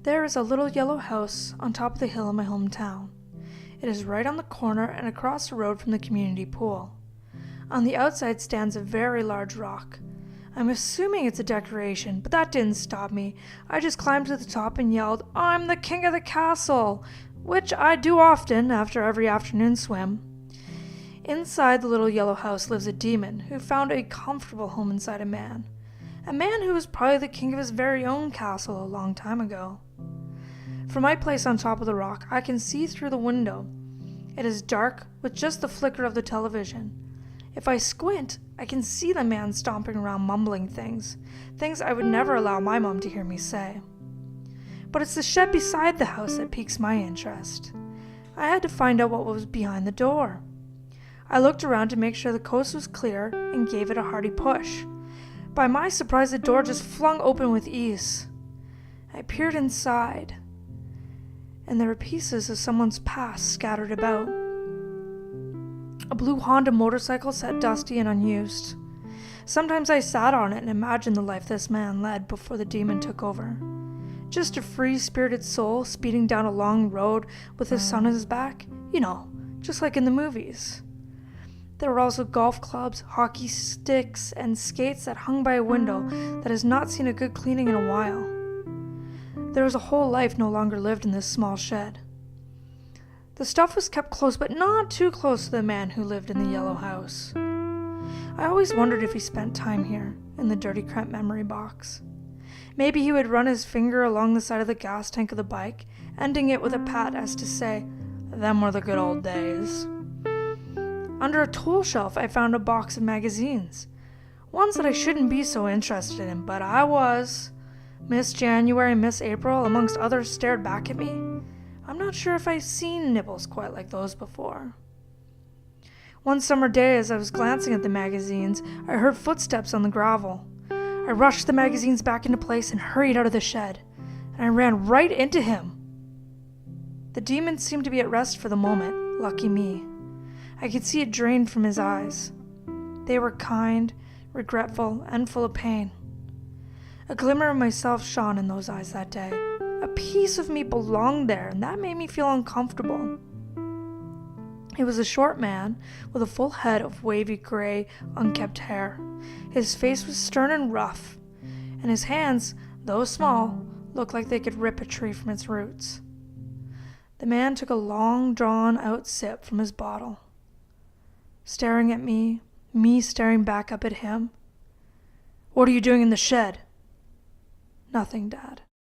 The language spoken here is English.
There is a little yellow house on top of the hill in my hometown. It is right on the corner and across the road from the community pool. On the outside stands a very large rock. I'm assuming it's a decoration, but that didn't stop me. I just climbed to the top and yelled, "I'm the king of the castle!" which I do often after every afternoon swim. Inside the little yellow house lives a demon who found a comfortable home inside a man. A man who was probably the king of his very own castle a long time ago. From my place on top of the rock, I can see through the window. It is dark with just the flicker of the television. If I squint, I can see the man stomping around mumbling things I would never allow my mom to hear me say. But it's the shed beside the house that piques my interest. I had to find out what was behind the door. I looked around to make sure the coast was clear and gave it a hearty push. By my surprise, the door just flung open with ease. I peered inside, and there were pieces of someone's past scattered about. A blue Honda motorcycle sat dusty and unused. Sometimes I sat on it and imagined the life this man led before the demon took over. Just a free-spirited soul speeding down a long road with his son on his back, just like in the movies. There were also golf clubs, hockey sticks, and skates that hung by a window that has not seen a good cleaning in a while. There was a whole life no longer lived in this small shed. The stuff was kept close, but not too close to the man who lived in the yellow house. I always wondered if he spent time here, in the dirty, cramped memory box. Maybe he would run his finger along the side of the gas tank of the bike, ending it with a pat as to say, "Them were the good old days." Under a tool shelf, I found a box of magazines. Ones that I shouldn't be so interested in, but I was. Miss January and Miss April, amongst others, stared back at me. I'm not sure if I've seen nipples quite like those before. One summer day, as I was glancing at the magazines, I heard footsteps on the gravel. I rushed the magazines back into place and hurried out of the shed, and I ran right into him. The demon seemed to be at rest for the moment, lucky me. I could see it drained from his eyes. They were kind, regretful, and full of pain. A glimmer of myself shone in those eyes that day. A piece of me belonged there, and that made me feel uncomfortable. He was a short man with a full head of wavy gray, unkempt hair. His face was stern and rough, and his hands, though small, looked like they could rip a tree from its roots. The man took a long, drawn-out sip from his bottle. Staring at me staring back up at him. "What are you doing in the shed?" "Nothing, Dad."